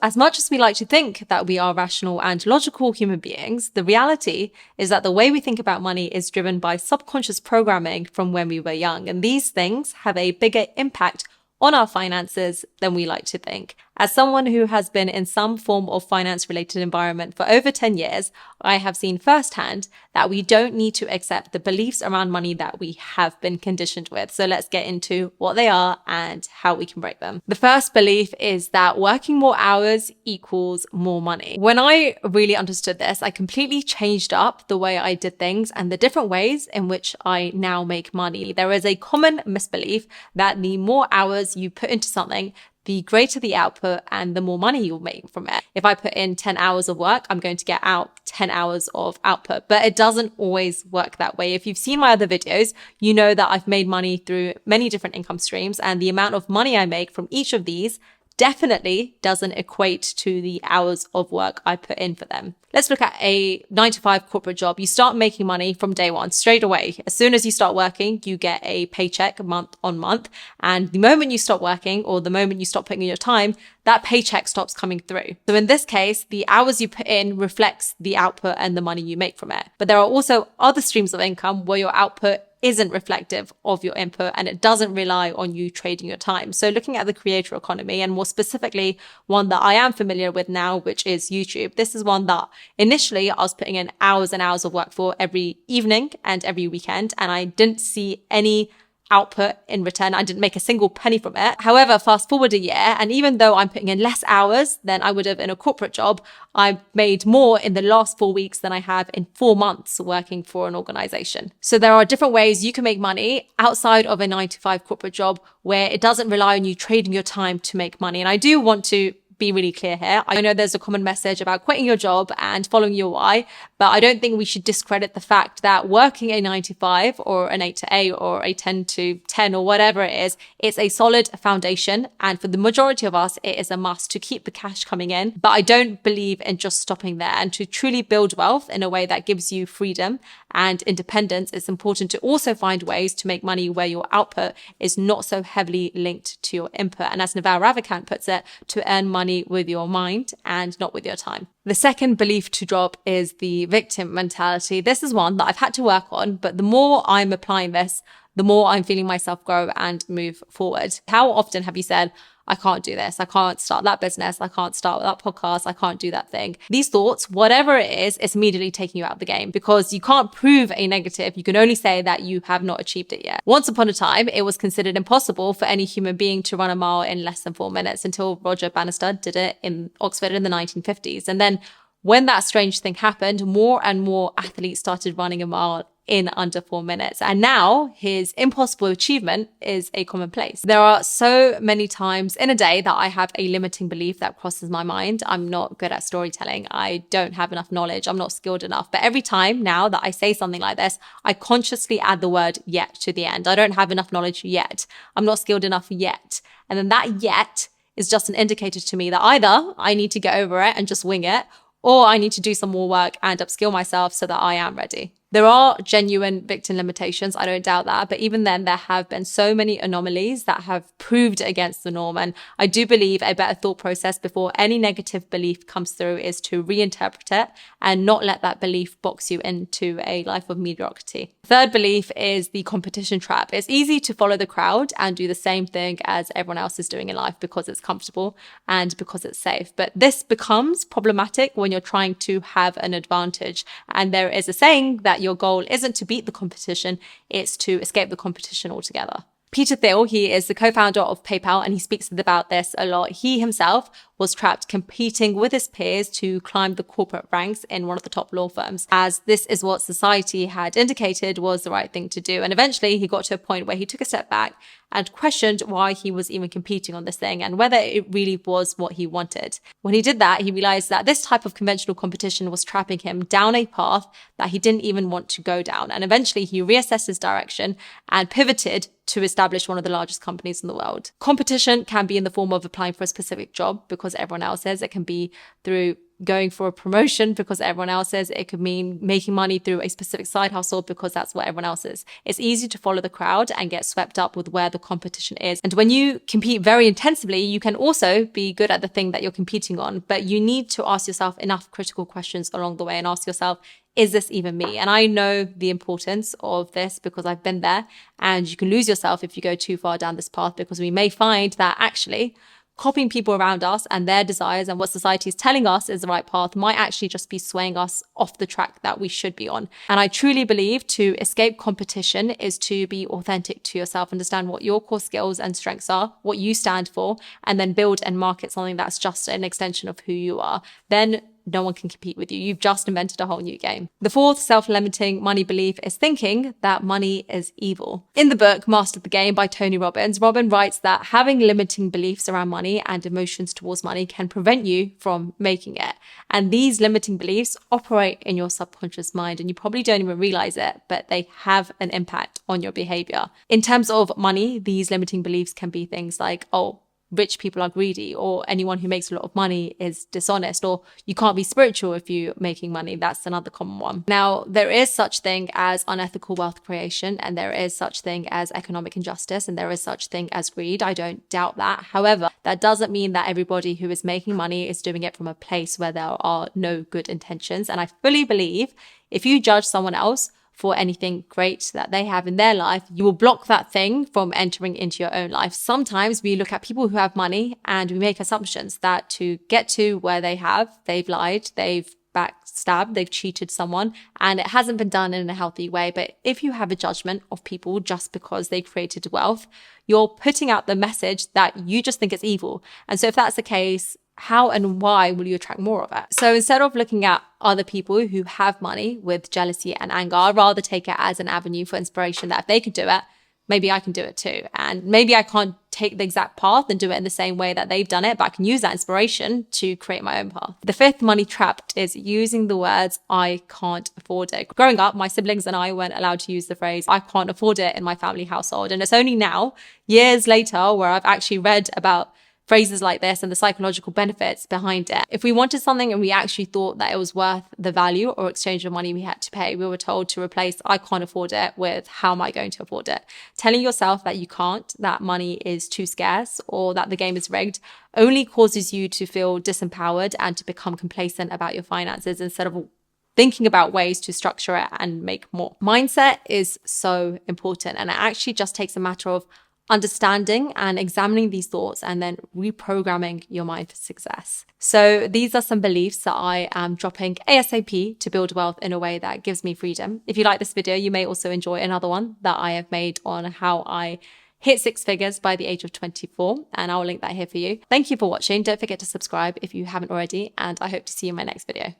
As much as we like to think that we are rational and logical human beings, the reality is that the way we think about money is driven by subconscious programming from when we were young. And these things have a bigger impact on our finances than we like to think. As someone who has been in some form of finance-related environment for over 10 years, I have seen firsthand that we don't need to accept the beliefs around money that we have been conditioned with. So let's get into what they are and how we can break them. The first belief is that working more hours equals more money. When I really understood this, I completely changed up the way I did things and the different ways in which I now make money. There is a common misbelief that the more hours you put into something, the greater the output and the more money you'll make from it. If I put in 10 hours of work, I'm going to get out 10 hours of output, but it doesn't always work that way. If you've seen my other videos, you know that I've made money through many different income streams, and the amount of money I make from each of these definitely doesn't equate to the hours of work I put in for them. Let's look at a 9-to-5 corporate job. You start making money from day one, straight away. As soon as you start working, you get a paycheck month on month. And the moment you stop working or the moment you stop putting in your time, that paycheck stops coming through. So in this case, the hours you put in reflects the output and the money you make from it. But there are also other streams of income where your output isn't reflective of your input and it doesn't rely on you trading your time. So looking at the creator economy, and more specifically one that I am familiar with now, which is YouTube. This is one that initially I was putting in hours and hours of work for every evening and every weekend, and I didn't see any output in return. I didn't make a single penny from it. However, fast forward a year, and even though I'm putting in less hours than I would have in a corporate job, I made more in the last 4 weeks than I have in 4 months working for an organization. So there are different ways you can make money outside of a 9-to-5 corporate job where it doesn't rely on you trading your time to make money. And I do want to be really clear here. I know there's a common message about quitting your job and following your why, but I don't think we should discredit the fact that working a 9-to-5 or an 8-to-8 or a 10-to-10 or whatever it is, it's a solid foundation. And for the majority of us, it is a must to keep the cash coming in. But I don't believe in just stopping there. And to truly build wealth in a way that gives you freedom and independence, it's important to also find ways to make money where your output is not so heavily linked to your input. And as Naval Ravikant puts it, to earn money with your mind and not with your time. The second belief to drop is the victim mentality. This is one that I've had to work on, but the more I'm applying this, the more I'm feeling myself grow and move forward. How often have you said, I can't do this. I can't start that business. I can't start that podcast. I can't do that thing. These thoughts, whatever it is, it's immediately taking you out of the game because you can't prove a negative. You can only say that you have not achieved it yet. Once upon a time, it was considered impossible for any human being to run a mile in less than 4 minutes until Roger Bannister did it in Oxford in the 1950s. And then when that strange thing happened, more and more athletes started running a mile in under 4 minutes. And now his impossible achievement is a commonplace. There are so many times in a day that I have a limiting belief that crosses my mind. I'm not good at storytelling. I don't have enough knowledge. I'm not skilled enough. But every time now that I say something like this, I consciously add the word yet to the end. I don't have enough knowledge yet. I'm not skilled enough yet. And then that yet is just an indicator to me that either I need to get over it and just wing it, or I need to do some more work and upskill myself so that I am ready. There are genuine victim limitations, I don't doubt that, but even then there have been so many anomalies that have proved against the norm. And I do believe a better thought process before any negative belief comes through is to reinterpret it and not let that belief box you into a life of mediocrity. Third belief is the competition trap. It's easy to follow the crowd and do the same thing as everyone else is doing in life because it's comfortable and because it's safe. But this becomes problematic when you're trying to have an advantage. And there is a saying that your goal isn't to beat the competition, it's to escape the competition altogether. Peter Thiel, he is the co-founder of PayPal, and he speaks about this a lot. He himself was trapped competing with his peers to climb the corporate ranks in one of the top law firms, as this is what society had indicated was the right thing to do. And eventually he got to a point where he took a step back and questioned why he was even competing on this thing and whether it really was what he wanted. When he did that, he realized that this type of conventional competition was trapping him down a path that he didn't even want to go down. And eventually he reassessed his direction and pivoted to establish one of the largest companies in the world. Competition can be in the form of applying for a specific job because everyone else is. It can be through going for a promotion because everyone else is. It could mean making money through a specific side hustle because that's what everyone else is. It's easy to follow the crowd and get swept up with where the competition is. And when you compete very intensively, you can also be good at the thing that you're competing on, but you need to ask yourself enough critical questions along the way and ask yourself, is this even me? And I know the importance of this because I've been there, and you can lose yourself if you go too far down this path, because we may find that actually copying people around us and their desires and what society is telling us is the right path might actually just be swaying us off the track that we should be on. And I truly believe to escape competition is to be authentic to yourself, understand what your core skills and strengths are, what you stand for, and then build and market something that's just an extension of who you are. Then no one can compete with you. You've just invented a whole new game. The fourth self-limiting money belief is thinking that money is evil. In the book, Master the Game by Tony Robbins, Robin writes that having limiting beliefs around money and emotions towards money can prevent you from making it. And these limiting beliefs operate in your subconscious mind, and you probably don't even realize it, but they have an impact on your behavior. In terms of money, these limiting beliefs can be things like, oh, rich people are greedy, or anyone who makes a lot of money is dishonest, or you can't be spiritual if you're making money. That's another common one. Now, there is such thing as unethical wealth creation, and there is such thing as economic injustice, and there is such thing as greed. I don't doubt that. However, that doesn't mean that everybody who is making money is doing it from a place where there are no good intentions. And I fully believe if you judge someone else for anything great that they have in their life, you will block that thing from entering into your own life. Sometimes we look at people who have money and we make assumptions that to get to where they have, they've lied, they've backstabbed, they've cheated someone, and it hasn't been done in a healthy way. But if you have a judgment of people just because they created wealth, you're putting out the message that you just think it's evil. And so if that's the case, how and why will you attract more of it? So instead of looking at other people who have money with jealousy and anger, I'd rather take it as an avenue for inspiration that if they could do it, maybe I can do it too. And maybe I can't take the exact path and do it in the same way that they've done it, but I can use that inspiration to create my own path. The fifth money trap is using the words, I can't afford it. Growing up, my siblings and I weren't allowed to use the phrase, I can't afford it in my family household. And it's only now, years later, where I've actually read about phrases like this and the psychological benefits behind it. If we wanted something and we actually thought that it was worth the value or exchange of money we had to pay, we were told to replace I can't afford it with how am I going to afford it? Telling yourself that you can't, that money is too scarce, or that the game is rigged only causes you to feel disempowered and to become complacent about your finances instead of thinking about ways to structure it and make more. Mindset is so important, and it actually just takes a matter of understanding and examining these thoughts and then reprogramming your mind for success. So these are some beliefs that I am dropping ASAP to build wealth in a way that gives me freedom. If you like this video, you may also enjoy another one that I have made on how I hit 6 figures by the age of 24, and I'll link that here for you. Thank you for watching. Don't forget to subscribe if you haven't already, and I hope to see you in my next video.